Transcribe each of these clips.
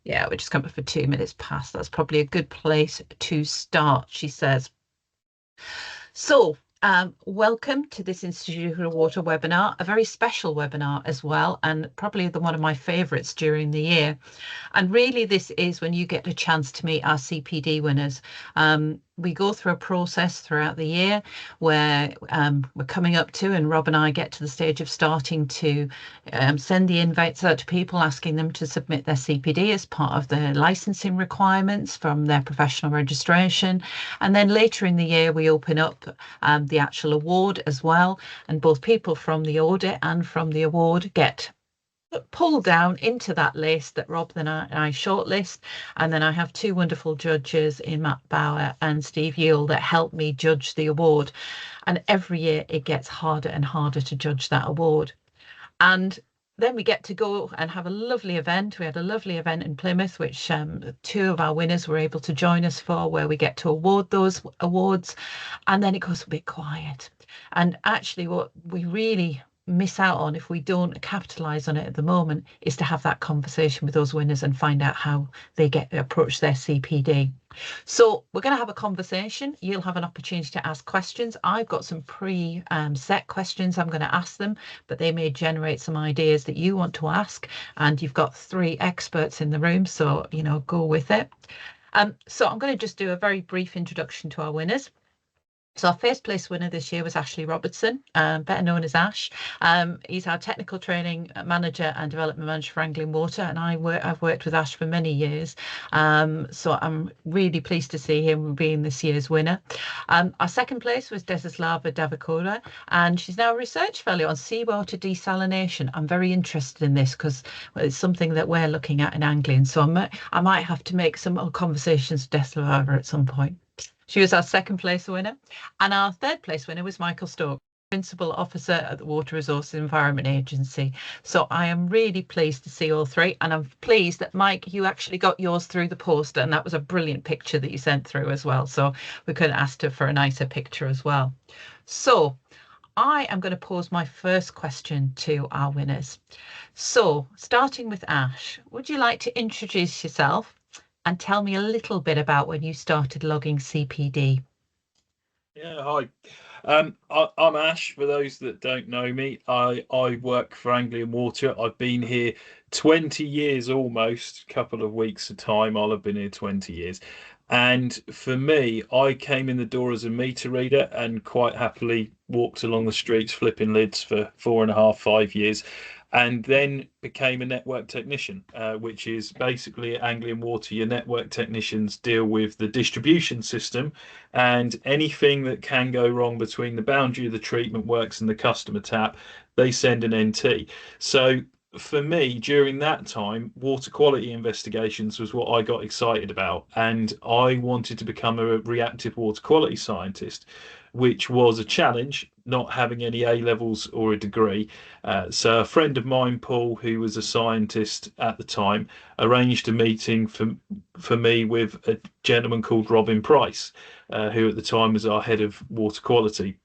Yeah, we're just coming for 2 minutes past. That's probably a good place to start, she says. So, welcome to this Institute of Water webinar, a very special webinar as well, and probably one of my favourites during the year. And really, this is when you get a chance to meet our CPD winners. We go through a process throughout the year where we're coming up to, and Rob and I get to the stage of starting to send the invites out to people, asking them to submit their CPD as part of their licensing requirements from their professional registration. And then later in the year, we open up the actual award as well. And both people from the audit and from the award get pull down into that list that Rob and I shortlist. And then I have two wonderful judges in Matt Bauer and Steve Yule that help me judge the award. And every year it gets harder and harder to judge that award. And then we get to go and have a lovely event. We had a lovely event in Plymouth, which two of our winners were able to join us for, where we get to award those awards. And then it goes a bit quiet. And actually what we really miss out on if we don't capitalize on it at the moment is to have that conversation with those winners and find out how they approach their CPD. So we're going to have a conversation. You'll have an opportunity to ask questions. I've got some set questions I'm going to ask them, but they may generate some ideas that you want to ask. And you've got three experts in the room, so go with it. So I'm going to just do a very brief introduction to our winners. So our first place winner this year was Ashley Robertson, better known as Ash. He's our technical training manager and development manager for Anglian Water, and I've worked with Ash for many years. So I'm really pleased to see him being this year's winner. Our second place was Desislava Davakova, and she's now a research fellow on seawater desalination. I'm very interested in this because it's something that we're looking at in Anglian. So I might have to make some more conversations with Desislava at some point. She was our second place winner. And our third place winner was Michael Stoke, Principal Officer at the Water Resources Environment Agency. So I am really pleased to see all three. And I'm pleased that, Mike, you actually got yours through the post. And that was a brilliant picture that you sent through as well. So we could have asked her for a nicer picture as well. So I am going to pose my first question to our winners. So starting with Ash, would you like to introduce yourself and tell me a little bit about when you started logging CPD? Yeah, hi. I'm Ash. For those that don't know me, I work for Anglian Water. I've been here 20 years almost, a couple of weeks of time. I'll have been here 20 years. And for me, I came in the door as a meter reader and quite happily walked along the streets flipping lids for 4.5, 5 years. And then became a network technician, which is basically at Anglian Water. Your network technicians deal with the distribution system and anything that can go wrong between the boundary of the treatment works and the customer tap, they send an NT. So for me, during that time, water quality investigations was what I got excited about. And I wanted to become a reactive water quality scientist, which was a challenge, not having any A levels or a degree. So a friend of mine, Paul, who was a scientist at the time, arranged a meeting for me with a gentleman called Robin Price, who at the time was our head of water quality.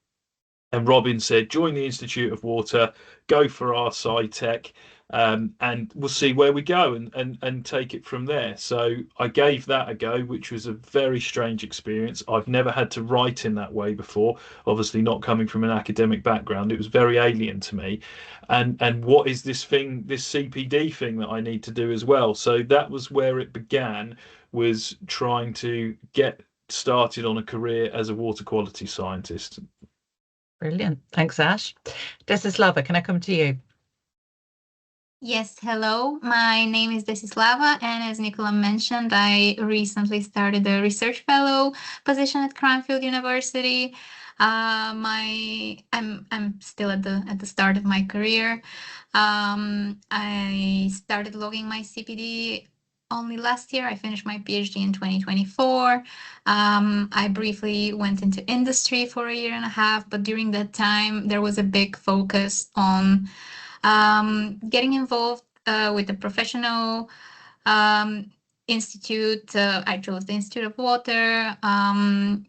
And Robin said, join the Institute of Water, go for our SciTech, and we'll see where we go and take it from there. So I gave that a go, which was a very strange experience. I've never had to write in that way before, obviously not coming from an academic background. It was very alien to me. And what is this CPD thing that I need to do as well? So that was where it began, was trying to get started on a career as a water quality scientist. Brilliant. Thanks, Ash. Desislava, can I come to you? Yes, hello. My name is Desislava, and as Nicola mentioned, I recently started a research fellow position at Cranfield University. I'm still at the start of my career. I started logging my CPD only last year. I finished my PhD in 2024. I briefly went into industry for 1.5 years, but during that time, there was a big focus on getting involved with the professional institute. I chose the Institute of Water,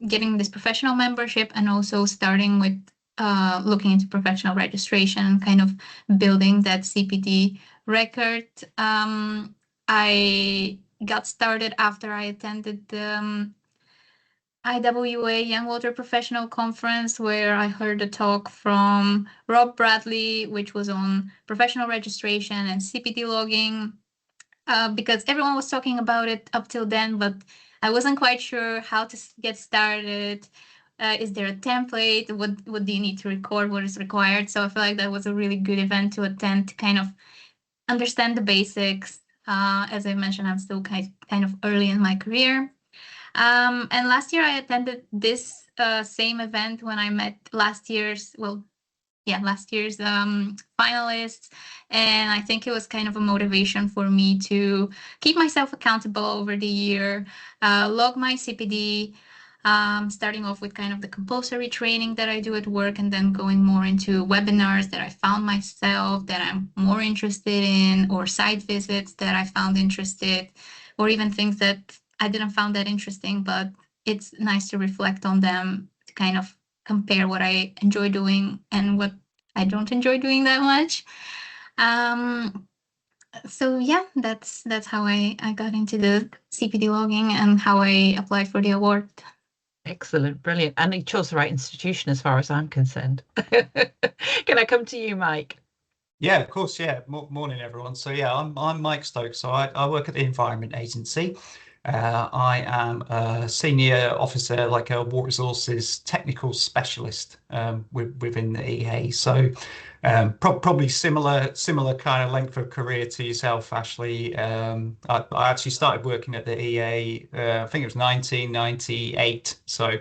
getting this professional membership, and also starting with looking into professional registration and kind of building that CPD record. I got started after I attended the IWA Young Water Professional Conference, where I heard a talk from Rob Bradley, which was on professional registration and CPD logging, because everyone was talking about it up till then, but I wasn't quite sure how to get started. Is there a template? What do you need to record? What is required? So I feel like that was a really good event to attend to kind of understand the basics. As I mentioned, I'm still kind of early in my career. And last year I attended this same event when I met last year's finalists, and I think it was kind of a motivation for me to keep myself accountable over the year, log my CPD, starting off with kind of the compulsory training that I do at work, and then going more into webinars that I found myself that I'm more interested in, or site visits that I found interested, or even things that I didn't found that interesting, but it's nice to reflect on them to kind of compare what I enjoy doing and what I don't enjoy doing that much. So yeah, that's how I got into the CPD logging and how I applied for the award. Excellent, brilliant. And you chose the right institution as far as I'm concerned. Can I come to you, Mike? Yeah, of course. Yeah. Morning, everyone. So yeah, I'm Mike Stokes. So I work at the Environment Agency. I am a senior officer, like a water resources technical specialist within the EA. So probably similar kind of length of career to yourself, Ashley. I actually started working at the EA. I think it was 1998. So.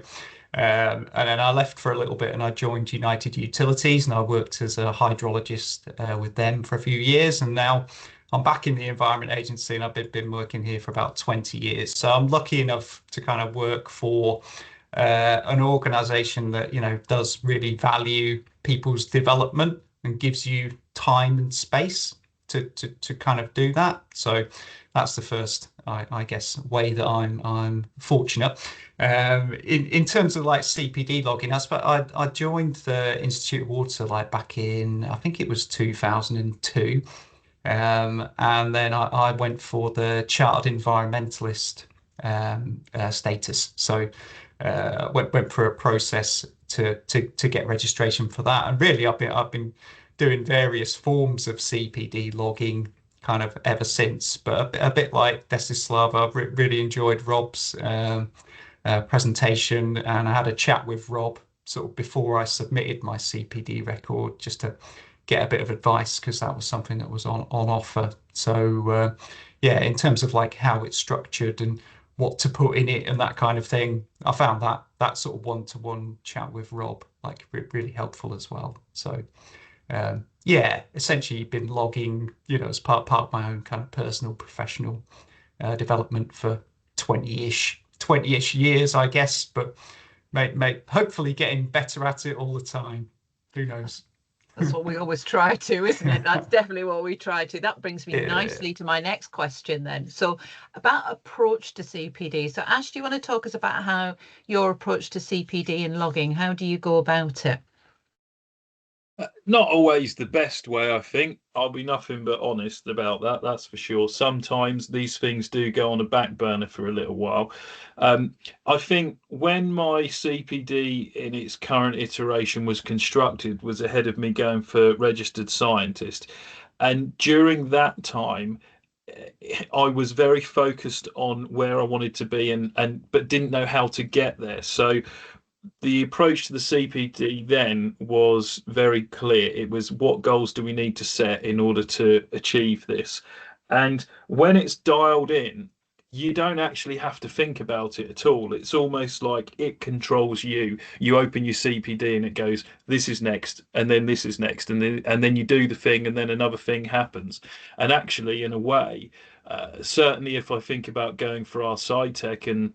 And then I left for a little bit and I joined United Utilities, and I worked as a hydrologist with them for a few years. And now I'm back in the Environment Agency, and I've been working here for about 20 years. So I'm lucky enough to kind of work for an organization that, does really value people's development and gives you time and space to kind of do that. So that's the first, I guess, way that I'm fortunate. In terms of like CPD logging, I joined the Institute of Water like back in, I think it was 2002. And then I went for the Chartered Environmentalist status. So went through a process to get registration for that. And really, I've been doing various forms of CPD logging kind of ever since. But a bit like Desislav, I've really enjoyed Rob's presentation, and I had a chat with Rob sort of before I submitted my CPD record just to get a bit of advice, because that was something that was on offer. So yeah, in terms of like how it's structured and what to put in it and that kind of thing, I found that sort of one-to-one chat with Rob like really helpful as well. So yeah, essentially been logging, as part of my own kind of personal professional development for 20-ish years, I guess, but hopefully getting better at it all the time. Who knows? That's what we always try to, isn't it? That's definitely what we try to. That brings me nicely to my next question then. So about approach to CPD. So Ash, do you want to talk us about how your approach to CPD and logging, how do you go about it? Not always the best way, I think. I'll be nothing but honest about that, that's for sure. Sometimes these things do go on a back burner for a little while. I think when my CPD in its current iteration was constructed was ahead of me going for registered scientist. And during that time, I was very focused on where I wanted to be but didn't know how to get there. So the approach to the CPD then was very clear. It was, what goals do we need to set in order to achieve this? And when it's dialed in, you don't actually have to think about it at all. It's almost like it controls you. You open your CPD and it goes, this is next, and then this is next, and then you do the thing, and then another thing happens. And actually, in a way, certainly if I think about going for our SciTech and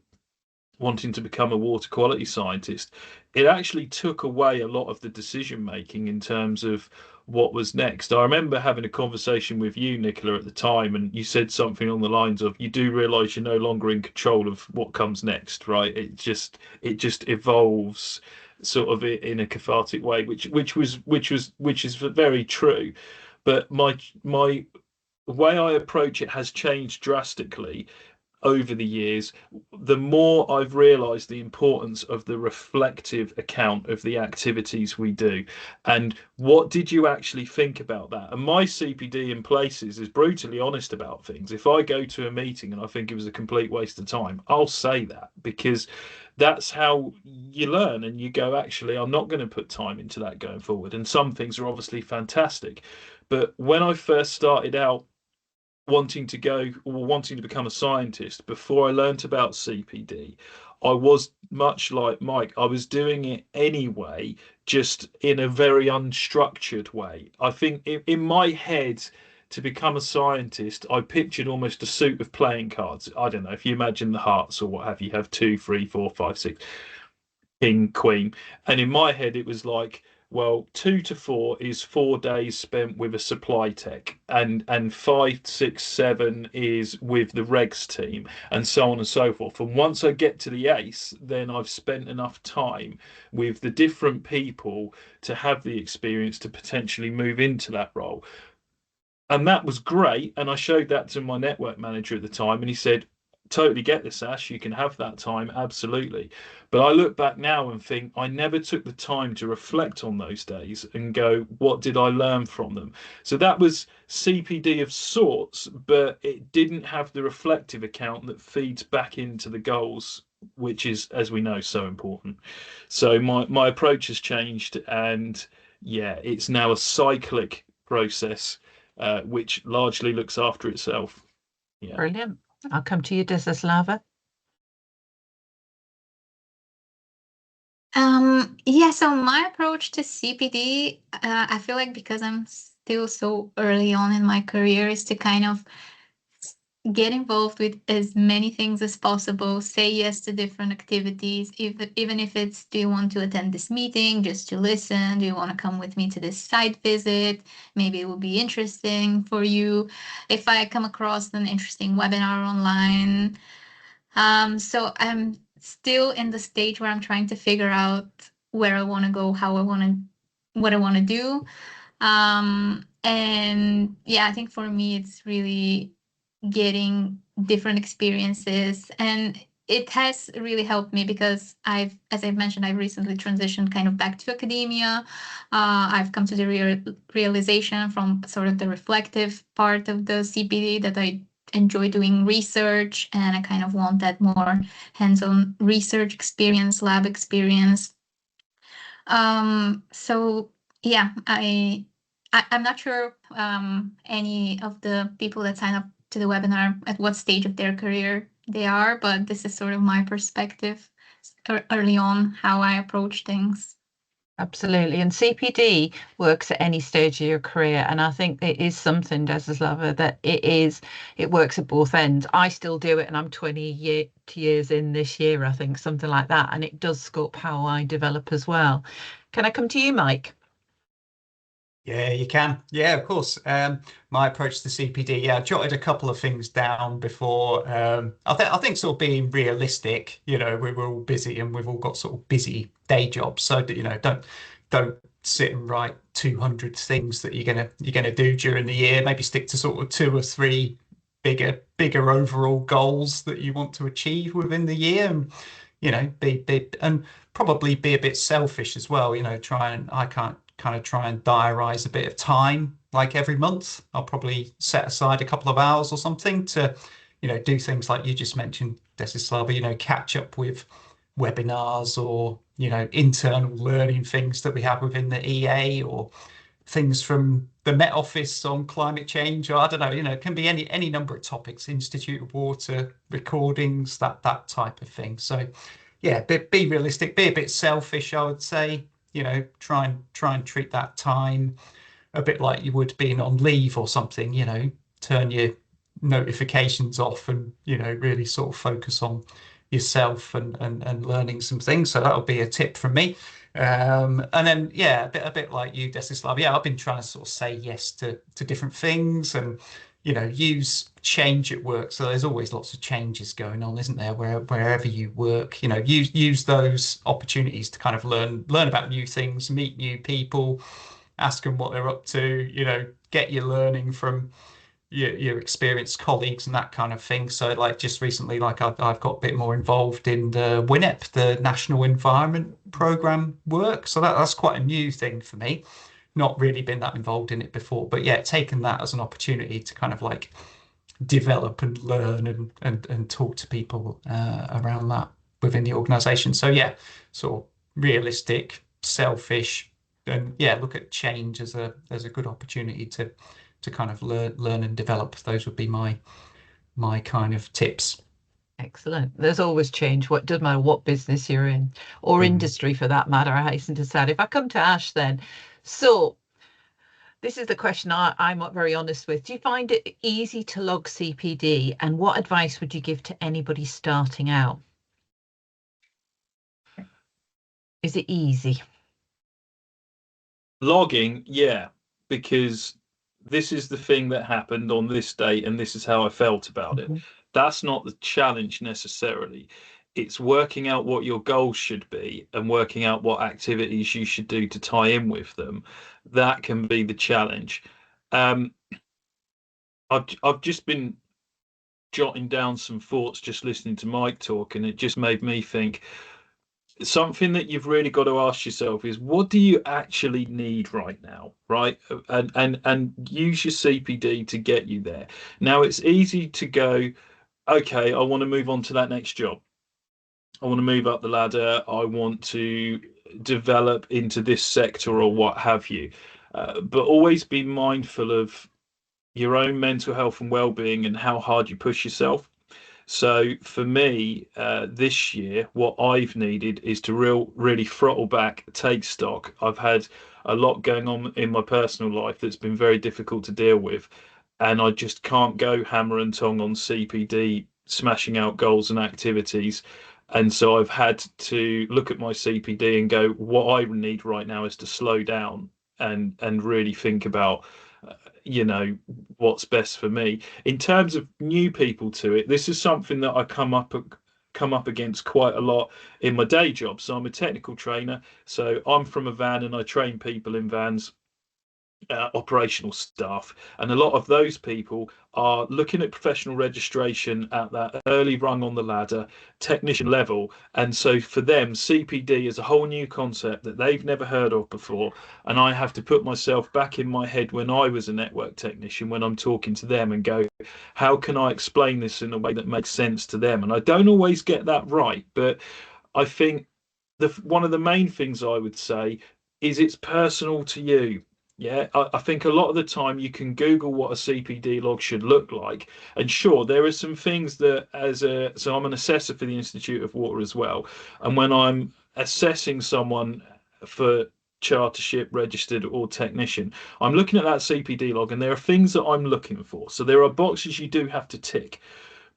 wanting to become a water quality scientist, it actually took away a lot of the decision making in terms of what was next. I remember having a conversation with you, Nicola, at the time, and you said something on the lines of, you do realize you're no longer in control of what comes next, right? It just evolves sort of in a cathartic way, which is very true. But my the way I approach it has changed drastically over the years. The more I've realized the importance of the reflective account of the activities we do, and what did you actually think about that. And my CPD in places is brutally honest about things. If I go to a meeting and I think it was a complete waste of time, I'll say that, because that's how you learn, and you go, actually, I'm not going to put time into that going forward. And some things are obviously fantastic, but when I first started out wanting to go, or wanting to become a scientist, before I learnt about CPD, I was much like Mike. I was doing it anyway, just in a very unstructured way. I think in my head, to become a scientist, I pictured almost a suit of playing cards. I don't know if you imagine the hearts or what have you, have 2, 3, 4, 5, 6, king, queen. And in my head, it was like, well, 2 to 4 is 4 days spent with a supply tech, and 5, 6, 7 is with the regs team, and so on and so forth. And once I get to the ace, then I've spent enough time with the different people to have the experience to potentially move into that role. And that was great. And I showed that to my network manager at the time, and he said, totally get this, Ash, you can have that time, absolutely. But I look back now and think I never took the time to reflect on those days and go, what did I learn from them? So that was CPD of sorts, but it didn't have the reflective account that feeds back into the goals, which is, as we know, so important. So my approach has changed, and yeah, it's now a cyclic process, which largely looks after itself. Yeah. Brilliant. I'll come to you, Desislava. Yeah, so my approach to CPD, I feel like, because I'm still so early on in my career, is to kind of get involved with as many things as possible, say yes to different activities, even if it's, do you want to attend this meeting just to listen? Do you want to come with me to this site visit? Maybe it will be interesting for you. If I come across an interesting webinar online. So I'm still in the stage where I'm trying to figure out where I want to go, what I want to do. And yeah, I think for me, it's really getting different experiences, and it has really helped me because as I've mentioned, I've recently transitioned kind of back to academia. I've come to the realization from sort of the reflective part of the CPD that I enjoy doing research, and I kind of want that more hands-on research experience, lab experience. So yeah, I'm not sure any of the people that sign up to the webinar at what stage of their career they are, but this is sort of my perspective early on, how I approach things. Absolutely. And CPD works at any stage of your career. And I think it is something, Desislava, that it works at both ends. I still do it, and I'm 20 years in this year, I think, something like that. And it does scope how I develop as well. Can I come to you, Mike? Yeah, you can. Yeah, of course. My approach to CPD, yeah, I jotted a couple of things down before. I think sort of being realistic, we're all busy and we've all got sort of busy day jobs. So, don't sit and write 200 things that you're gonna do during the year. Maybe stick to sort of 2 or 3 bigger overall goals that you want to achieve within the year, and and probably be a bit selfish as well. I can't kind of try and diarize a bit of time, like every month I'll probably set aside a couple of hours or something to do things like you just mentioned, Desislava, catch up with webinars or internal learning things that we have within the EA, or things from the Met Office on climate change, or I don't know, it can be any number of topics, Institute of Water recordings, that type of thing. So yeah, be realistic, be a bit selfish, I would say. Try and treat that time a bit like you would being on leave or something. Turn your notifications off and really sort of focus on yourself and learning some things. So that'll be a tip from me. And then yeah, a bit like you, Desislav. Yeah, I've been trying to sort of say yes to different things, and use change at work. So there's always lots of changes going on, isn't there, wherever you work. Use those opportunities to kind of learn about new things, meet new people, ask them what they're up to, get your learning from your experienced colleagues and that kind of thing. So like just recently, like I've got a bit more involved in the WINEP, the National Environment Programme work. So that's quite a new thing for me. Not really been that involved in it before, but yeah, taken that as an opportunity to kind of like develop and learn and talk to people around that within the organization. So yeah, sort of realistic, selfish, and yeah, look at change as a good opportunity to kind of learn and develop. Those would be my kind of tips. Excellent. There's always change. What doesn't matter what business you're in, or industry for that matter, I hasten to say. If I come to Ash then, so this is the question I'm very honest with. Do you find it easy to log CPD, and what advice would you give to anybody starting out? Is it easy? Logging, yeah, because this is the thing that happened on this date and this is how I felt about it. That's not the challenge necessarily. It's working out what your goals should be and working out what activities you should do to tie in with them. That can be the challenge. I've just been jotting down some thoughts just listening to Mike talk, and it just made me think something that you've really got to ask yourself is, what do you actually need right now, right? And use your CPD to get you there. Now it's easy to go, okay, I want to move on to that next job. I want to move up the ladder. I want to develop into this sector or what have you. But always be mindful of your own mental health and well-being and how hard you push yourself. So for me, this year, what I've needed is to really throttle back, take stock. I've had a lot going on in my personal life that's been very difficult to deal with, and I just can't go hammer and tong on CPD, smashing out goals and activities. And so I've had to look at my CPD and go, what I need right now is to slow down and really think about what's best for me. In terms of new people to it, this is something that I come up against quite a lot in my day job. So I'm a technical trainer, so I'm from a van and I train people in vans, operational staff, and a lot of those people are looking at professional registration at that early rung on the ladder, technician level, and so for them CPD is a whole new concept that they've never heard of before, and I have to put myself back in my head when I was a network technician when I'm talking to them and go, how can I explain this in a way that makes sense to them? And I don't always get that right, but I think one of the main things I would say is it's personal to you. Yeah, I think a lot of the time you can Google what a CPD log should look like. And sure, there are some things that so I'm an assessor for the Institute of Water as well. And when I'm assessing someone for chartership, registered or technician, I'm looking at that CPD log and there are things that I'm looking for. So there are boxes you do have to tick.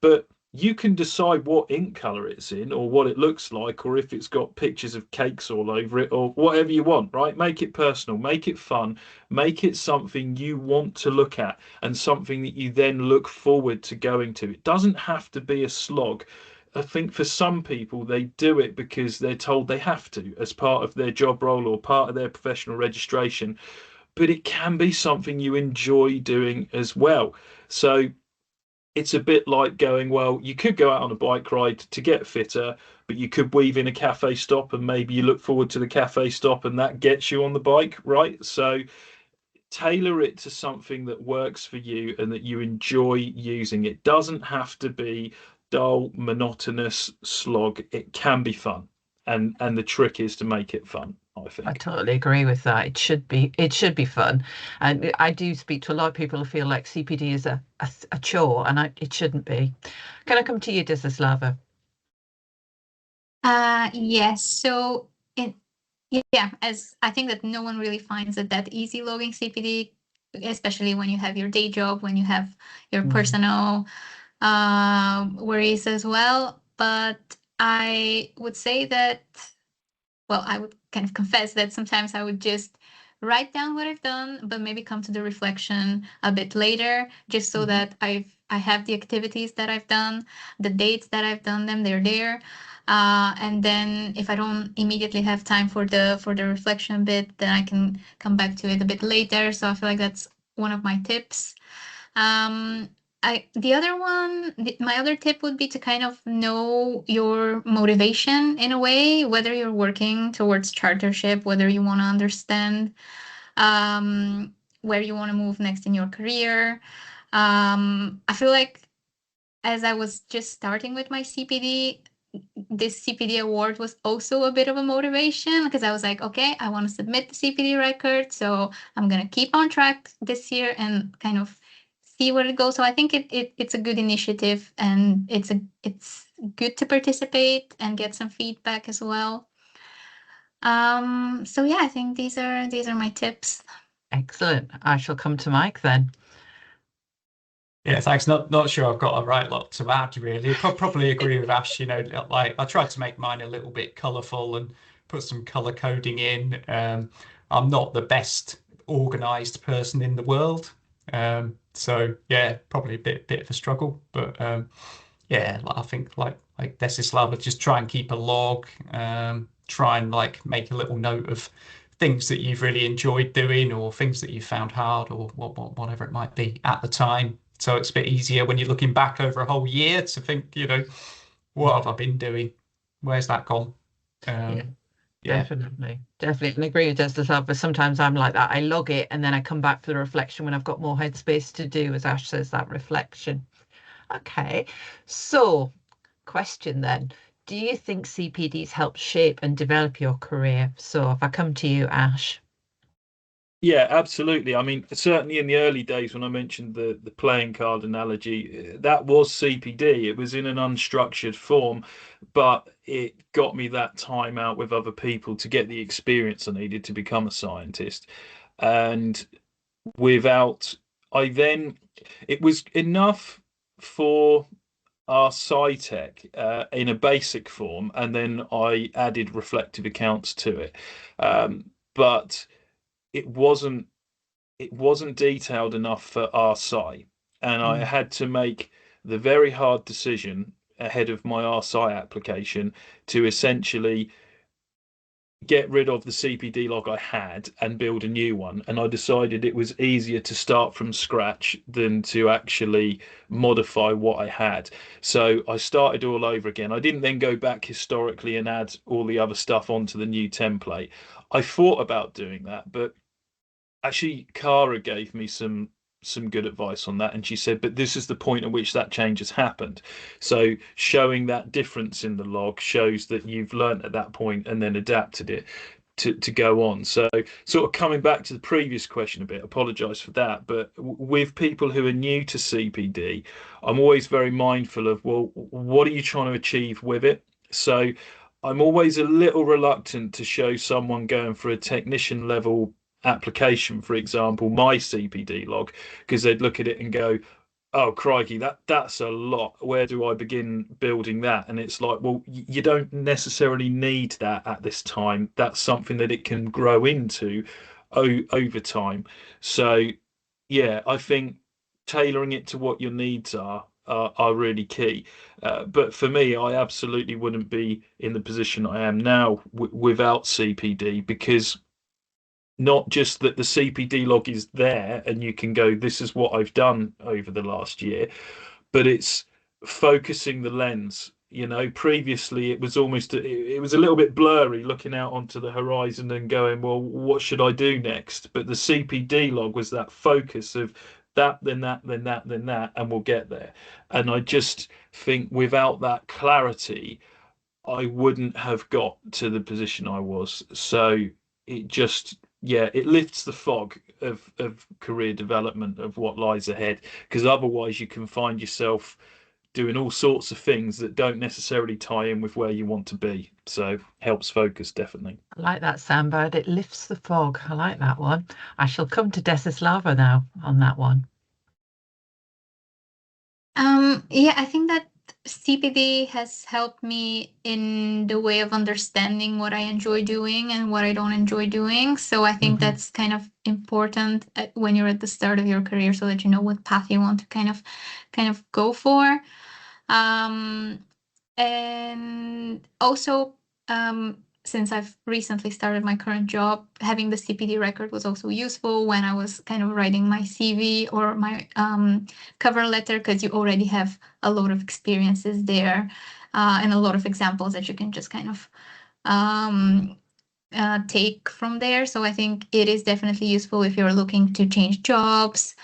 But you can decide what ink color it's in or what it looks like, or if it's got pictures of cakes all over it or whatever you want, right? Make it personal, make it fun, make it something you want to look at and something that you then look forward to going to. It doesn't have to be a slog. I think for some people, they do it because they're told they have to as part of their job role or part of their professional registration, but it can be something you enjoy doing as well. So it's a bit like going, well, you could go out on a bike ride to get fitter, but you could weave in a cafe stop and maybe you look forward to the cafe stop and that gets you on the bike, right? So tailor it to something that works for you and that you enjoy using. It doesn't have to be dull, monotonous slog. It can be fun. And the trick is to make it fun, I think. I totally agree with that. It should be fun. And I do speak to a lot of people who feel like CPD is a chore, and it shouldn't be. Can I come to you, Desislava? Yes. So yeah, as I think that no one really finds it that easy logging CPD, especially when you have your day job, when you have your personal worries as well. But I would say that, well, I would kind of confess that sometimes I would just write down what I've done, but maybe come to the reflection a bit later, just so that I have the activities that I've done, the dates that I've done them, they're there. And then if I don't immediately have time for the reflection bit, then I can come back to it a bit later. So I feel like that's one of my tips. The other one, my other tip would be to kind of know your motivation in a way, whether you're working towards chartership, whether you want to understand where you want to move next in your career. I feel like as I was just starting with my CPD, this CPD award was also a bit of a motivation, because I was like, okay, I want to submit the CPD record, so I'm going to keep on track this year and kind of see where it goes. So I think it's a good initiative, and it's good to participate and get some feedback as well. So yeah, I think these are my tips. Excellent. I shall come to Mike then. Yeah, thanks. Not sure I've got a right lot to add, really. Probably agree with Ash. You know, like I tried to make mine a little bit colourful and put some colour coding in. I'm not the best organised person in the world, so yeah, probably a bit of a struggle. But yeah, I think like Desislava, just try and keep a log. Try and like make a little note of things that you've really enjoyed doing, or things that you found hard, or whatever it might be at the time. So it's a bit easier when you're looking back over a whole year to think, you know, what have I been doing? Where's that gone? Yeah. Yeah. Definitely and agree with Desla, but sometimes I'm like that. I log it and then I come back for the reflection when I've got more headspace to do, as Ash says, that reflection. Okay, so question then, do you think CPDs help shape and develop your career? So if I come to you, Ash. Yeah, absolutely. I mean, certainly in the early days when I mentioned the playing card analogy, that was CPD. It was in an unstructured form, but it got me that time out with other people to get the experience I needed to become a scientist. And without, I then, it was enough for our SciTech in a basic form, and then I added reflective accounts to it. But it wasn't detailed enough for our site, and I had to make the very hard decision ahead of my RSci application to essentially get rid of the CPD log I had and build a new one. And I decided it was easier to start from scratch than to actually modify what I had. So I started all over again. I didn't then go back historically and add all the other stuff onto the new template. I thought about doing that, but actually Cara gave me some good advice on that, and she said, but this is the point at which that change has happened. So showing that difference in the log shows that you've learned at that point and then adapted it to go on. So sort of coming back to the previous question a bit, apologize for that, but with people who are new to CPD, I'm always very mindful of, well, what are you trying to achieve with it? So I'm always a little reluctant to show someone going for a technician level application, for example, my CPD log, because they'd look at it and go, oh crikey, that's a lot. Where do I begin building that? And it's like, well, you don't necessarily need that at this time. That's something that it can grow into over time. So yeah, I think tailoring it to what your needs are really key. But for me, I absolutely wouldn't be in the position I am now without CPD, because not just that the CPD log is there and you can go, this is what I've done over the last year, but it's focusing the lens. You know, previously it was almost, it was a little bit blurry looking out onto the horizon and going, well, what should I do next? But the CPD log was that focus of that, then that, then that, then that, and we'll get there. And I just think without that clarity, I wouldn't have got to the position I was. So it just, yeah, it lifts the fog of career development of what lies ahead, because otherwise you can find yourself doing all sorts of things that don't necessarily tie in with where you want to be. So helps focus, definitely. I like that soundbite. It lifts the fog. I like that one. I shall come to Desislava now on that one. Yeah, I think that CPD has helped me in the way of understanding what I enjoy doing and what I don't enjoy doing. So I think that's kind of important when you're at the start of your career, so that you know what path you want to kind of go for. And also, since I've recently started my current job, having the CPD record was also useful when I was kind of writing my CV or my cover letter, because you already have a lot of experiences there and a lot of examples that you can just kind of take from there. So I think it is definitely useful if you're looking to change jobs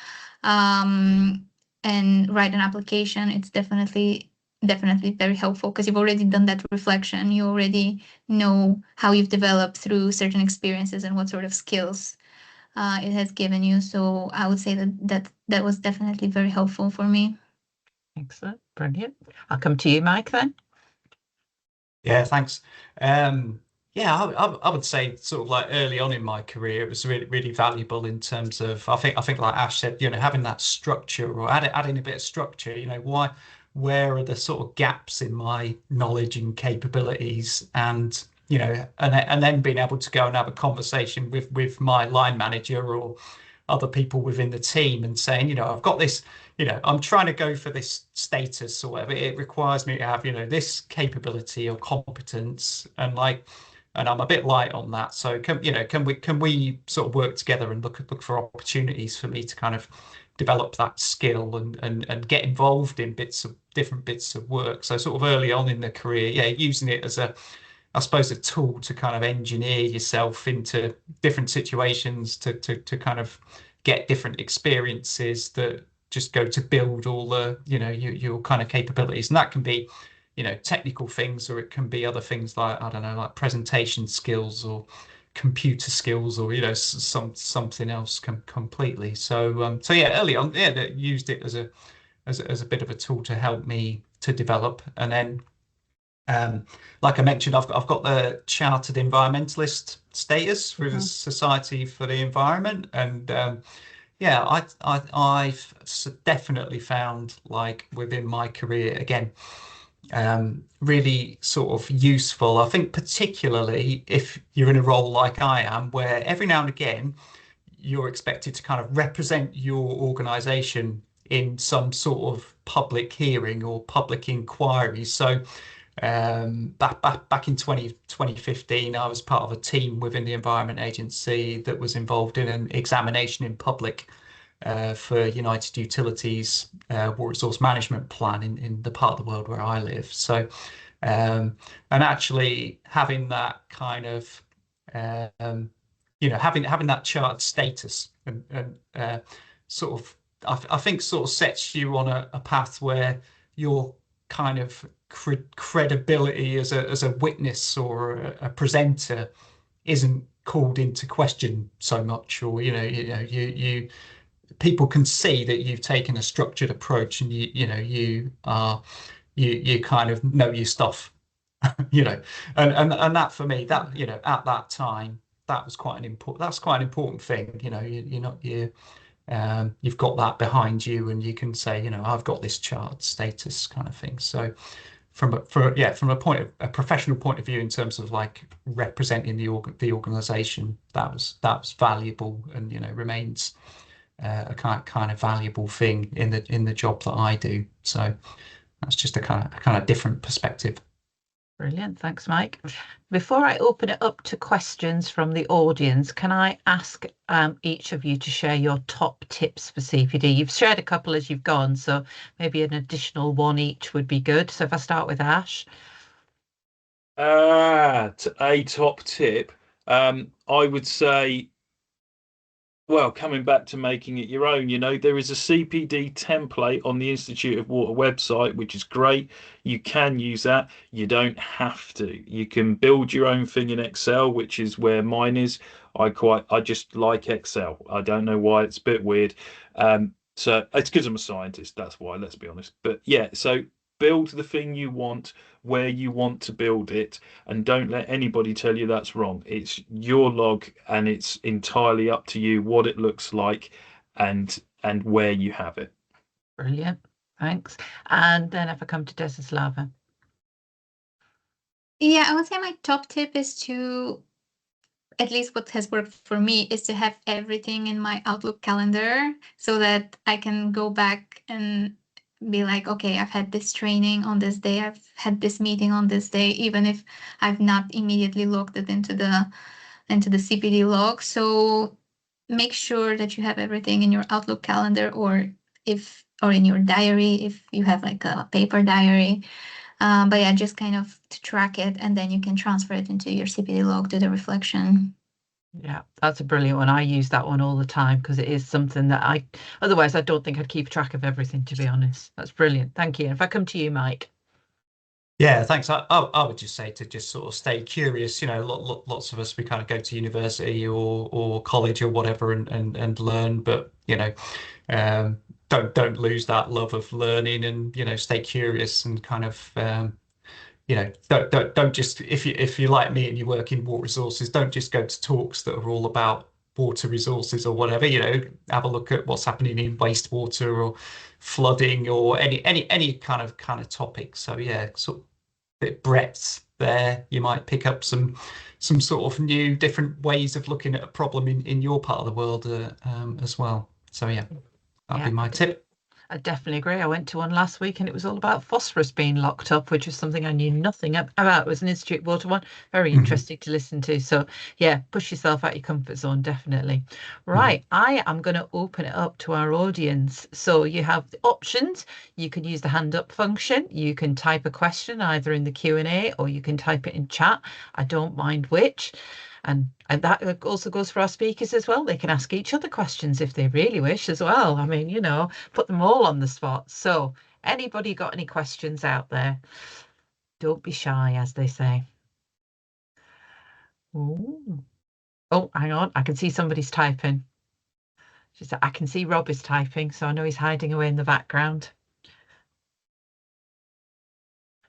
and write an application. It's definitely very helpful because you've already done that reflection. You already know how you've developed through certain experiences and what sort of skills it has given you. So I would say that was definitely very helpful for me. Excellent, brilliant. I'll come to you, Mike, then. Yeah, thanks. Yeah, I would say sort of like early on in my career, it was really valuable in terms of I think like Ash said, having that structure or adding a bit of structure. Where are the sort of gaps in my knowledge and capabilities, and and then being able to go and have a conversation with my line manager or other people within the team and saying, I've got this. I'm trying to go for this status or whatever. It requires me to have, this capability or competence, and I'm a bit light on that. So can we sort of work together and look for opportunities for me to kind of develop that skill and get involved in different bits of work. So sort of early on in the career, yeah, using it as I suppose a tool to kind of engineer yourself into different situations to kind of get different experiences that just go to build all the your kind of capabilities, and that can be technical things, or it can be other things like I don't know, like presentation skills or computer skills, or something else completely. So yeah, early on, yeah, that used it as a bit of a tool to help me to develop, and then like I mentioned, I've got the chartered environmentalist status through the Society for the Environment, and yeah, I've definitely found, like within my career again, really sort of useful. I think particularly if you're in a role like I am, where every now and again you're expected to kind of represent your organization in some sort of public hearing or public inquiry. So back in 2015, I was part of a team within the Environment Agency that was involved in an examination in public for United Utilities water resource management plan in the part of the world where I live. So and actually having that kind of having that chartered status and sort of I think sort of sets you on a path where you're kind of credibility as a witness or a presenter isn't called into question so much, or you people can see that you've taken a structured approach, and you kind of know your stuff. And that for me, that at that time, that was quite an important thing. You've got that behind you, and you can say, I've got this chartered status kind of thing. So from a professional point of view, in terms of like representing the organization, that was valuable, and remains a kind of valuable thing in the job that I do. So that's just a kind of different perspective. Brilliant. Thanks, Mike. Before I open it up to questions from the audience, can I ask each of you to share your top tips for CPD? You've shared a couple as you've gone, so maybe an additional one each would be good. So if I start with Ash. A top tip, I would say, well, coming back to making it your own, there is a CPD template on the Institute of Water website, which is great. You can use that. You don't have to. You can build your own thing in Excel, which is where mine is. I just like Excel. I don't know why, it's a bit weird. So it's because I'm a scientist, that's why, let's be honest. But yeah, so build the thing you want where you want to build it, and don't let anybody tell you that's wrong. It's your log, and it's entirely up to you what it looks like and where you have it. Brilliant, thanks. And then if I come to Desislava. Yeah, I would say my top tip is to, at least what has worked for me, is to have everything in my Outlook calendar so that I can go back and be like, okay, I've had this training on this day, I've had this meeting on this day, even if I've not immediately logged it into the CPD log. So make sure that you have everything in your Outlook calendar, or in your diary if you have like a paper diary. But yeah, just kind of to track it, and then you can transfer it into your CPD log to the reflection. Yeah, that's a brilliant one. I use that one all the time because it is something that otherwise I don't think I'd keep track of everything, to be honest. That's brilliant. Thank you. And if I come to you, Mike. Yeah, thanks. I would just say to just sort of stay curious. Lots of us, we kind of go to university or college or whatever and learn, but don't lose that love of learning, and stay curious and kind of don't just, if you're like me and you work in water resources, don't just go to talks that are all about water resources or whatever. Have a look at what's happening in wastewater or flooding or any kind of topic. So yeah, sort of bit breadth there. You might pick up some sort of new different ways of looking at a problem in your part of the world as well. So yeah, that'd be my tip. I definitely agree. I went to one last week and it was all about phosphorus being locked up, which is something I knew nothing about. It was an Institute Water one. Very interesting to listen to. So yeah, push yourself out your comfort zone, definitely. Right. I am going to open it up to our audience. So you have the options. You can use the hand up function. You can type a question either in the Q&A or you can type it in chat. I don't mind which. And that also goes for our speakers as well. They can ask each other questions if they really wish as well. I mean, put them all on the spot. So anybody got any questions out there? Don't be shy, as they say. Ooh. Oh, hang on. I can see somebody's typing. She said, I can see Rob is typing, so I know he's hiding away in the background.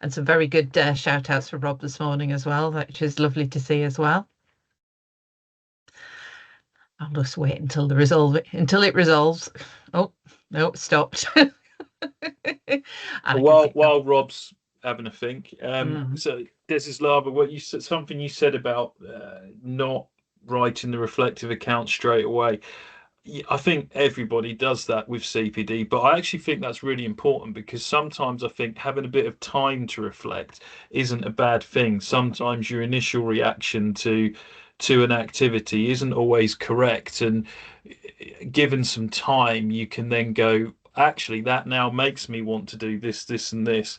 And some very good shout outs for Rob this morning as well, which is lovely to see as well. I'll just wait until it resolves. Oh, no, it stopped. While Rob's having a think, so this is Lava. Something you said about not writing the reflective account straight away. I think everybody does that with CPD, but I actually think that's really important because sometimes I think having a bit of time to reflect isn't a bad thing. Sometimes your initial reaction to an activity isn't always correct, and given some time, you can then go, actually, that now makes me want to do this, this, and this.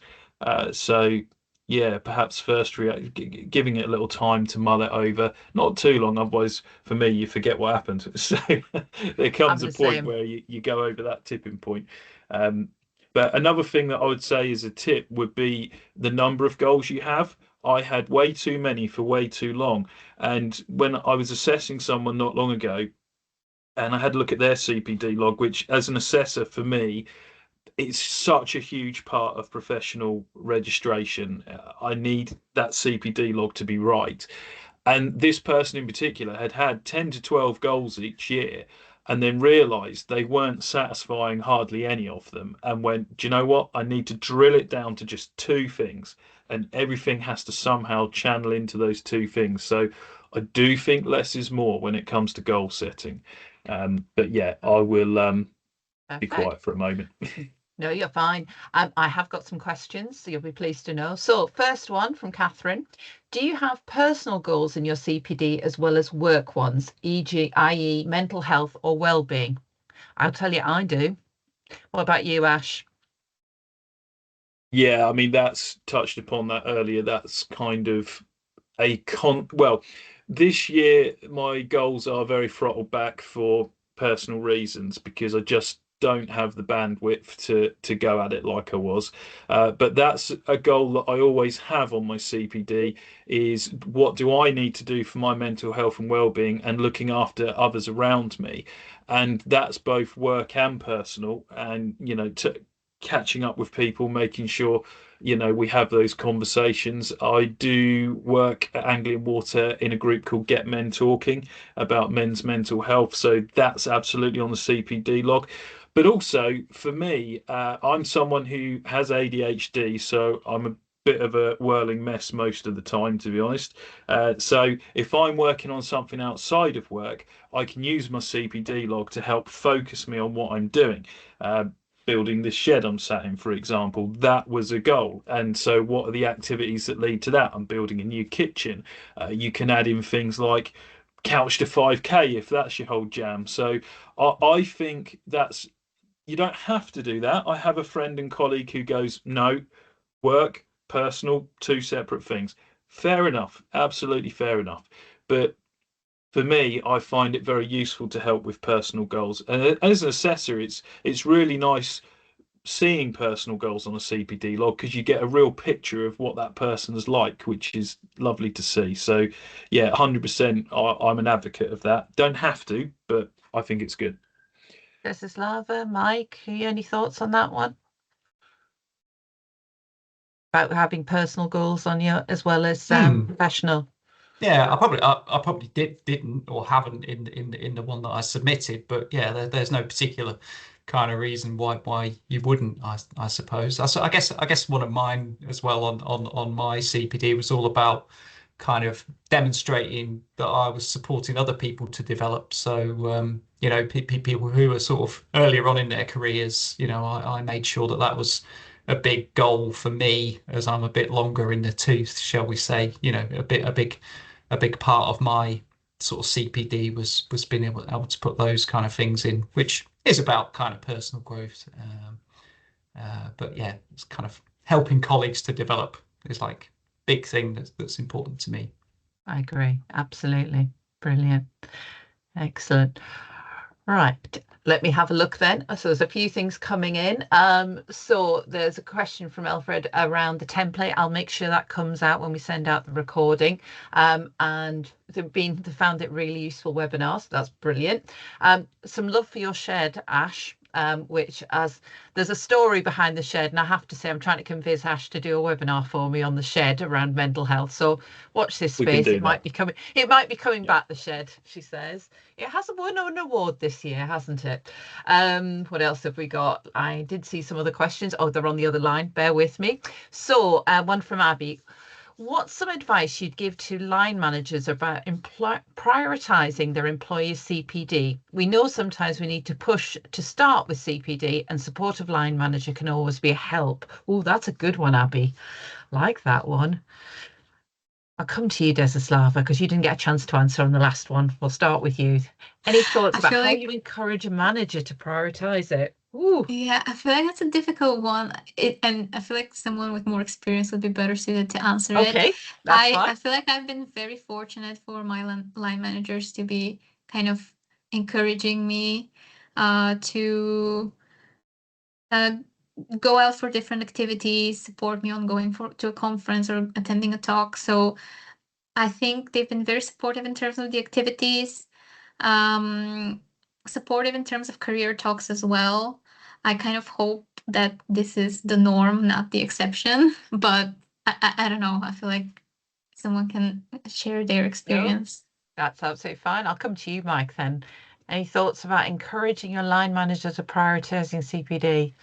So yeah, perhaps first giving it a little time to mull it over, not too long, otherwise for me you forget what happened. So there comes a point where you go over that tipping point. But another thing that I would say as a tip would be the number of goals you have. I had way too many for way too long, and when I was assessing someone not long ago, and I had a look at their CPD log, which as an assessor for me, it's such a huge part of professional registration. I need that CPD log to be right. And this person in particular had 10 to 12 goals each year and then realized they weren't satisfying hardly any of them and went, do you know what? I need to drill it down to just two things, and everything has to somehow channel into those two things. So I do think less is more when it comes to goal setting. But yeah, I will be quiet for a moment. No, you're fine. I have got some questions, so you'll be pleased to know. So first one from Catherine. Do you have personal goals in your CPD as well as work ones, e.g., i.e. mental health or well-being? I'll tell you, I do. What about you, Ash? Yeah, I mean, that's touched upon that earlier. That's kind of well, this year my goals are very throttled back for personal reasons because I just don't have the bandwidth to go at it like I was. But that's a goal that I always have on my CPD is what do I need to do for my mental health and well-being and looking after others around me. And that's both work and personal, and catching up with people, making sure we have those conversations. I do work at Anglian Water in a group called Get Men Talking about men's mental health, so that's absolutely on the CPD log. But also for me, I'm someone who has ADHD, so I'm a bit of a whirling mess most of the time, to be honest. So if I'm working on something outside of work, I can use my CPD log to help focus me on what I'm doing. building this shed I'm sat in, for example. That was a goal. And so what are the activities that lead to that? I'm building a new kitchen. You can add in things like couch to 5K if that's your whole jam. So I think that's, you don't have to do that. I have a friend and colleague who goes, no, work, personal, two separate things. Fair enough. Absolutely fair enough. But for me, I find it very useful to help with personal goals. And as an assessor, it's really nice seeing personal goals on a CPD log because you get a real picture of what that person's like, which is lovely to see. So, yeah, 100%. I'm an advocate of that. Don't have to, but I think it's good. Desislava, Mike, any thoughts on that one? About having personal goals on you as well as professional. Yeah, I probably didn't or haven't in the one that I submitted, but yeah, there's no particular kind of reason why you wouldn't. I suppose. I guess one of mine as well on my CPD was all about kind of demonstrating that I was supporting other people to develop. So you know, people who are sort of earlier on in their careers, you know, I made sure that that was a big goal for me as I'm a bit longer in the tooth, shall we say? You know, a big part of my sort of CPD was being able to put those kind of things in, which is about kind of personal growth. But yeah, it's kind of helping colleagues to develop is like big thing that's important to me. I agree. Absolutely. Brilliant. Excellent. Right. Let me have a look then. So there's a few things coming in. So there's a question from Alfred around the template. I'll make sure that comes out when we send out the recording. And they found it really useful webinar. So that's brilliant. Some love for your shed, Ash. Which as there's a story behind the shed, and I have to say I'm trying to convince Ash to do a webinar for me on the shed around mental health. So watch this space. It might be coming back, the shed, she says. It has won an award this year, hasn't it? What else have we got? I did see some other questions. Oh, they're on the other line. Bear with me. So one from Abby. What's some advice you'd give to line managers about prioritising their employees' CPD? We know sometimes we need to push to start with CPD, and supportive line manager can always be a help. Oh, that's a good one, Abby. Like that one. I'll come to you, Desislava, because you didn't get a chance to answer on the last one. We'll start with you. Any thoughts about how you encourage a manager to prioritise it? Ooh. Yeah, I feel like that's a difficult one. And I feel like someone with more experience would be better suited to answer it. Okay, that's fine. I feel like I've been very fortunate for my line managers to be kind of encouraging me to go out for different activities, support me on going to a conference or attending a talk. So I think they've been very supportive in terms of the activities. Supportive in terms of career talks as well. I kind of hope that this is the norm, not the exception, but I don't know. I feel like someone can share their experience. No, that's absolutely fine. I'll come to you, Mike, then. Any thoughts about encouraging your line manager to prioritising CPD?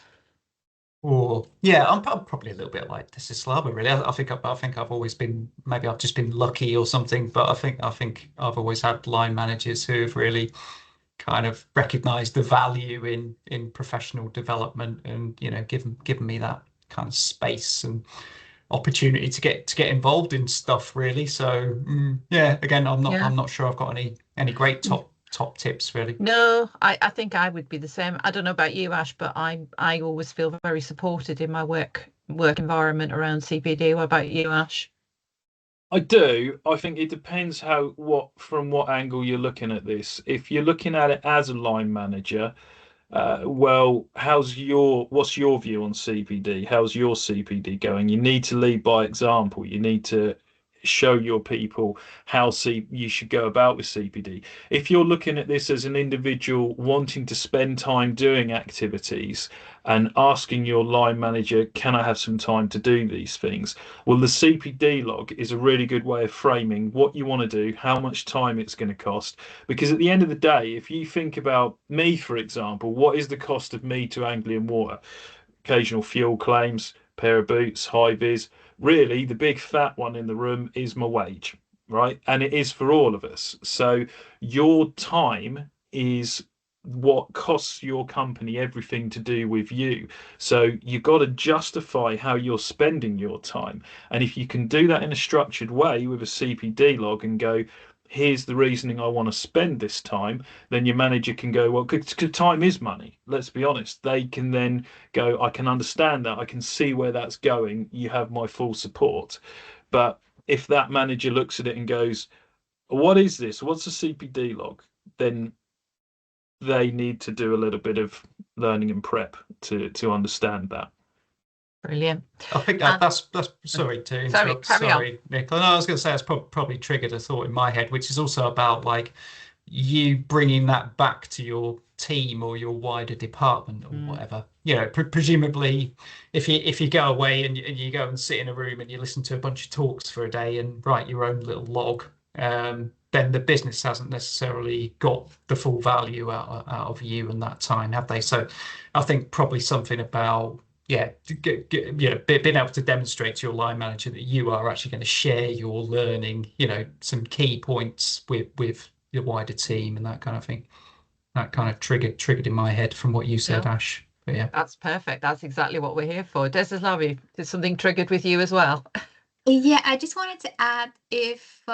Or yeah, I'm probably a little bit like Desislava, really. I think I've always been, maybe I've just been lucky or something, but I think I've always had line managers who have really kind of recognized the value in professional development and, you know, given me that kind of space and opportunity to get involved in stuff, really. So yeah, again, I'm not sure I've got any great top tips, really. No, I think I would be the same. I don't know about you, Ash, but I always feel very supported in my work environment around CPD. What about you, Ash? I do. I think it depends from what angle you're looking at this. If you're looking at it as a line manager, well, what's your view on CPD? How's your CPD going? You need to lead by example. You need to show your people how you should go about with CPD. If you're looking at this as an individual wanting to spend time doing activities and asking your line manager, can I have some time to do these things? Well, the CPD log is a really good way of framing what you want to do, how much time it's going to cost. Because at the end of the day, if you think about me, for example, what is the cost of me to Anglian Water? Occasional fuel claims, pair of boots, high vis. Really, the big fat one in the room is my wage, right? And it is for all of us. So your time is what costs your company everything to do with you. So you've got to justify how you're spending your time. And if you can do that in a structured way with a CPD log and go, here's the reasoning I want to spend this time, then your manager can go, well, good time is money. Let's be honest. They can then go, I can understand that. I can see where that's going. You have my full support. But if that manager looks at it and goes, what is this? What's a CPD log? Then they need to do a little bit of learning and prep to understand that. Brilliant. I think that's sorry to interrupt. Sorry, Nicola. No, I was going to say that's probably triggered a thought in my head, which is also about like you bringing that back to your team or your wider department or whatever. You know, presumably, if you go away and you go and sit in a room and you listen to a bunch of talks for a day and write your own little log, then the business hasn't necessarily got the full value out of you and that time, have they? So, I think probably something about being able to demonstrate to your line manager that you are actually going to share your learning, some key points with your wider team and that kind of thing. That kind of triggered in my head from what you said, Ash. But yeah, that's perfect. That's exactly what we're here for. Desislavi, is something triggered with you as well? Yeah, I just wanted to add, if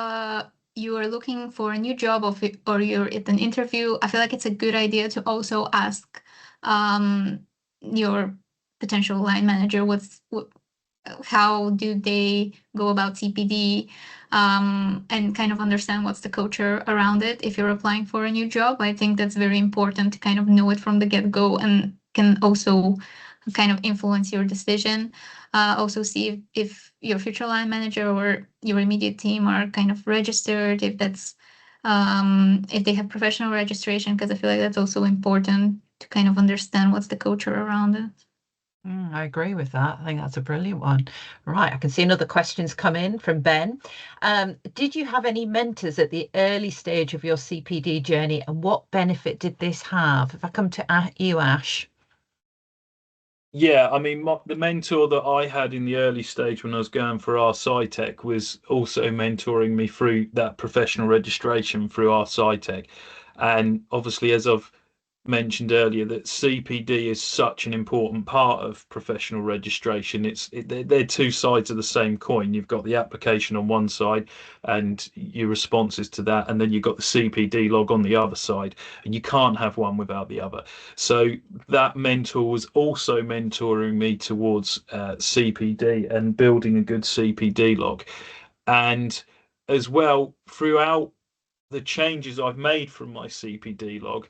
you are looking for a new job or you're at an interview, I feel like it's a good idea to also ask your potential line manager how do they go about CPD, and kind of understand what's the culture around it if you're applying for a new job. I think that's very important to kind of know it from the get-go, and can also kind of influence your decision. Also see if your future line manager or your immediate team are kind of registered, if that's if they have professional registration, because I feel like that's also important to kind of understand what's the culture around it. I agree with that. I think that's a brilliant one. Right, I can see another question's come in from Ben. Did you have any mentors at the early stage of your CPD journey, and what benefit did this have? If I come to you, Ash. Yeah, I mean, the mentor that I had in the early stage when I was going for our SciTech was also mentoring me through that professional registration through our SciTech. And obviously, as I've mentioned earlier, that CPD is such an important part of professional registration. They're two sides of the same coin. You've got the application on one side and your responses to that, and then you've got the CPD log on the other side, and you can't have one without the other. So that mentor was also mentoring me towards CPD and building a good CPD log. And as well, throughout the changes I've made from my CPD log,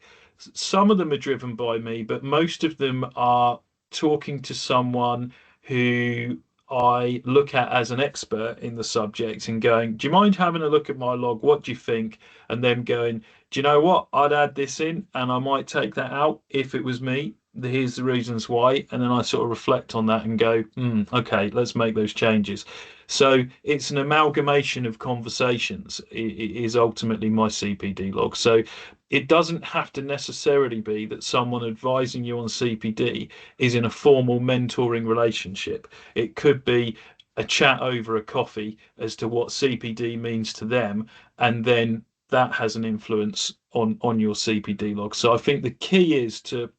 some of them are driven by me, but most of them are talking to someone who I look at as an expert in the subject and going, do you mind having a look at my log? What do you think? And then going, do you know what? I'd add this in and I might take that out if it was me. Here's the reasons why. And then I sort of reflect on that and go, okay, let's make those changes. So it's an amalgamation of conversations. It is ultimately my CPD log. So it doesn't have to necessarily be that someone advising you on CPD is in a formal mentoring relationship. It could be a chat over a coffee as to what CPD means to them, and then that has an influence on your CPD log. So I think the key is to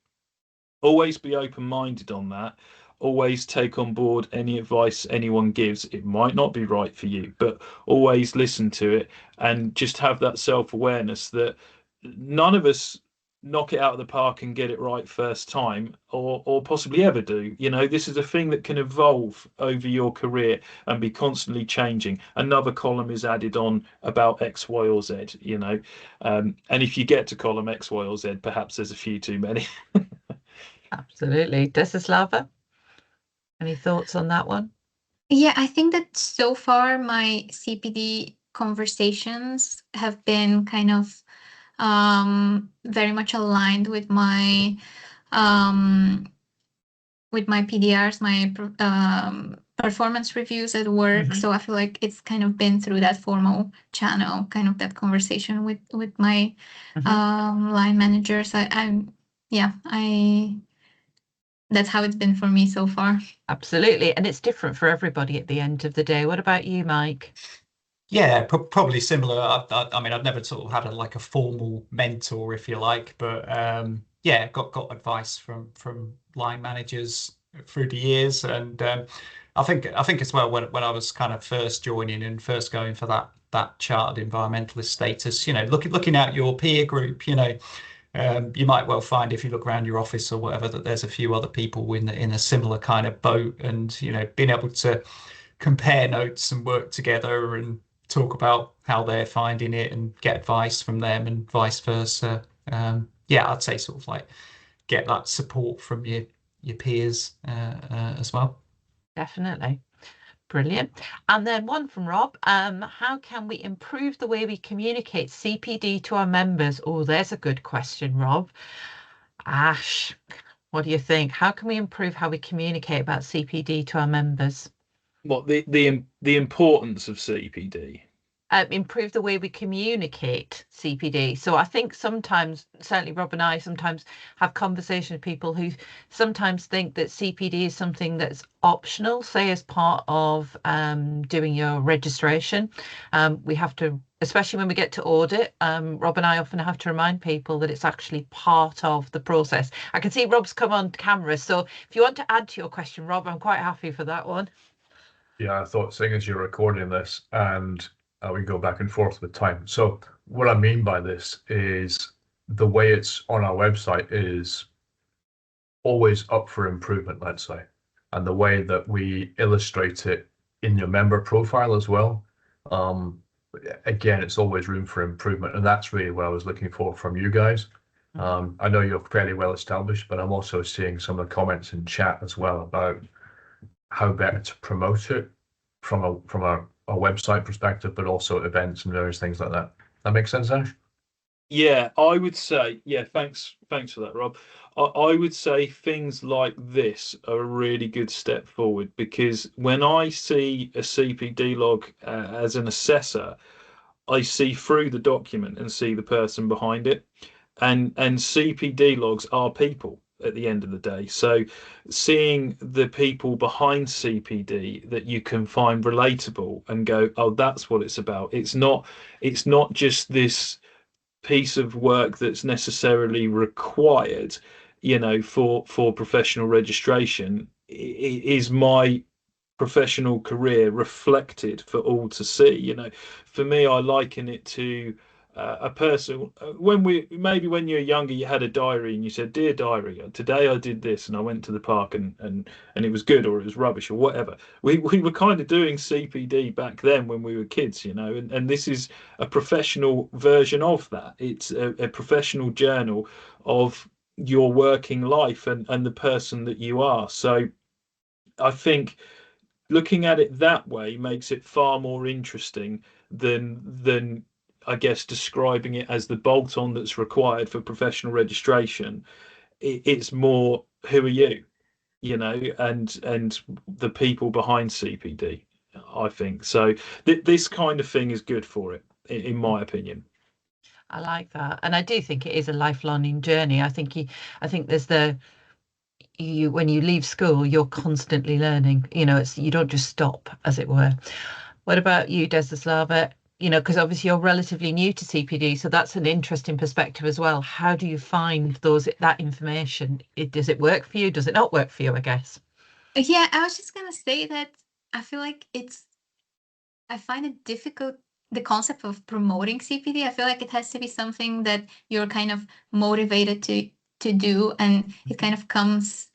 always be open-minded on that. Always take on board any advice anyone gives. It might not be right for you, but always listen to it and just have that self-awareness that none of us knock it out of the park and get it right first time, or possibly ever do. This is a thing that can evolve over your career and be constantly changing. Another column is added on about X, Y, or Z, and if you get to column X, Y, or Z, perhaps there's a few too many. Absolutely. Desislava, any thoughts on that one? Yeah, I think that so far my CPD conversations have been kind of very much aligned with my PDRs, my performance reviews at work. So I feel like it's kind of been through that formal channel, kind of that conversation with my line managers. That's how it's been for me so far. Absolutely. And it's different for everybody at the end of the day. What about you, Mike? Yeah, probably similar. I mean, I've never sort of had a formal mentor, if you like, but yeah, got advice from line managers through the years, and I think as well when I was kind of first joining and first going for that chartered environmentalist status, looking at your peer group, you might well find if you look around your office or whatever that there's a few other people in a similar kind of boat, and being able to compare notes and work together and talk about how they're finding it and get advice from them and vice versa. Yeah, I'd say sort of like get that support from your peers as well. Definitely. Brilliant. And then one from Rob. How can we improve the way we communicate CPD to our members? Oh, there's a good question, Rob. Ash, what do you think? How can we improve how we communicate about CPD to our members? What the importance of CPD? Improve the way we communicate CPD. So I think sometimes, certainly Rob and I sometimes have conversations with people who sometimes think that CPD is something that's optional, say as part of doing your registration. We have to, especially when we get to audit, Rob and I often have to remind people that it's actually part of the process. I can see Rob's come on camera, so if you want to add to your question, Rob, I'm quite happy for that one. Yeah, I thought seeing as you're recording this and we go back and forth with time. So what I mean by this is the way it's on our website is always up for improvement, let's say. And the way that we illustrate it in your member profile as well. Again, it's always room for improvement. And that's really what I was looking for from you guys. I know you're fairly well established, but I'm also seeing some of the comments in chat as well about how better to promote it from a website perspective, but also events and various things like that. That makes sense, Ash? Yeah, I would say, yeah, thanks for that, Rob. I would say things like this are a really good step forward, because when I see a CPD log as an assessor, I see through the document and see the person behind it. And CPD logs are people at the end of the day. So seeing the people behind CPD that you can find relatable and go, oh, that's what it's about. It's not just this piece of work that's necessarily required, for professional registration. It is my professional career reflected for all to see. For me, I liken it to a person. When you're younger, you had a diary and you said, "Dear diary, today I did this and I went to the park and it was good, or it was rubbish, or whatever." We were kind of doing CPD back then when we were kids, and this is a professional version of that. It's a professional journal of your working life and the person that you are. So I think looking at it that way makes it far more interesting than I guess describing it as the bolt-on that's required for professional registration. It's more, who are you, and the people behind CPD. I think so. This kind of thing is good for it, in my opinion. I like that, and I do think it is a lifelong journey. I think there's when you leave school, you're constantly learning. You don't just stop, as it were. What about you, Desislava? Because obviously you're relatively new to CPD, so that's an interesting perspective as well. How do you find that information? Does it work for you? Does it not work for you, I guess? Yeah, I was just gonna say that I feel like I find it difficult, the concept of promoting CPD. I feel like it has to be something that you're kind of motivated to do, and it kind of comes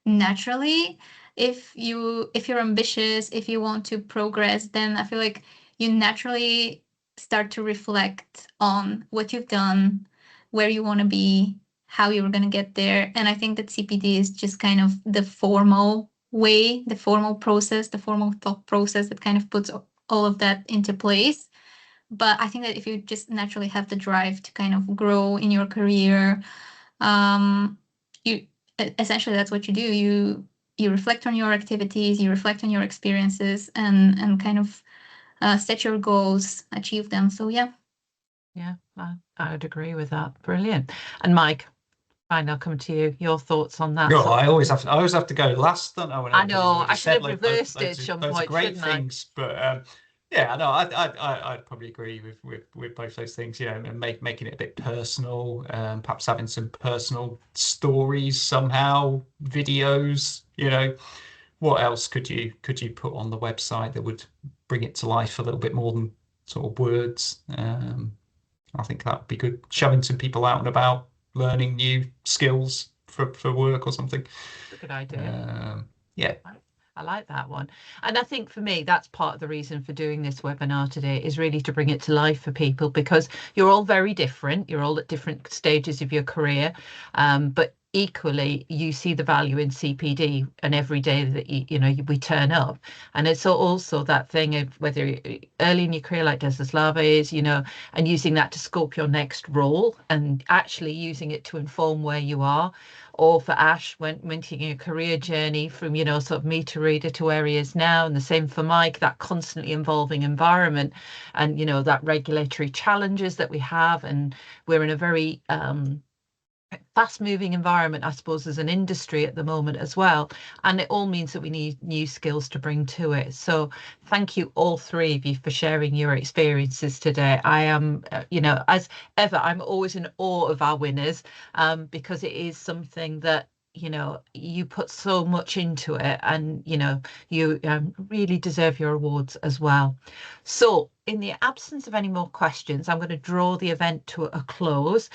naturally. If you're ambitious, if you want to progress, then I feel like you naturally start to reflect on what you've done, where you want to be, how you're going to get there. And I think that CPD is just kind of the formal way, the formal process, the formal thought process that kind of puts all of that into place. But I think that if you just naturally have the drive to kind of grow in your career, you essentially, that's what you do. You reflect on your activities, you reflect on your experiences, and kind of set your goals, achieve them. So yeah. Yeah, I would agree with that. Brilliant. And Mike, fine, I'll come to you. Your thoughts on that? No, I always have to go last, don't I? I know. I should have reversed it at some point, great shouldn't I? things, but Yeah, no, I'd probably agree with both those things. You know, and making it a bit personal, perhaps having some personal stories somehow, videos. You know, what else could you put on the website that would bring it to life a little bit more than sort of words? I think that would be good. Showing some people out and about, learning new skills for work or something. That's a good idea. Yeah. I like that one. And I think for me, that's part of the reason for doing this webinar today, is really to bring it to life for people, because you're all very different. You're all at different stages of your career. But equally, you see the value in CPD, and every day that we turn up. And it's also that thing of whether early in your career, like Desislava is, and using that to scope your next role, and actually using it to inform where you are. Or for Ash, when taking a career journey from, sort of meter reader to where he is now, and the same for Mike, that constantly evolving environment, and, that regulatory challenges that we have. And we're in a very fast-moving environment, I suppose, as an industry at the moment as well. And it all means that we need new skills to bring to it. So thank you, all three of you, for sharing your experiences today. I am, as ever, I'm always in awe of our winners, because it is something that, you put so much into it, and, you really deserve your awards as well. So in the absence of any more questions, I'm going to draw the event to a close.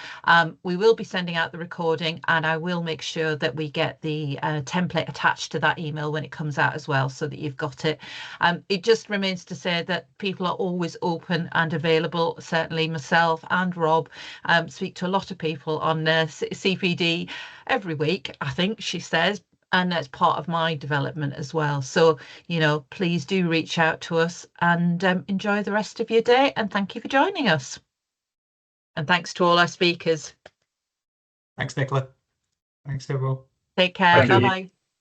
We will be sending out the recording, and I will make sure that we get the template attached to that email when it comes out as well, so that you've got it. It just remains to say that people are always open and available. Certainly myself and Rob speak to a lot of people on CPD every week, I think she says, and that's part of my development as well. So, please do reach out to us, and enjoy the rest of your day. And thank you for joining us. And thanks to all our speakers. Thanks, Nicola. Thanks, everyone. Take care. Thank you. Bye-bye.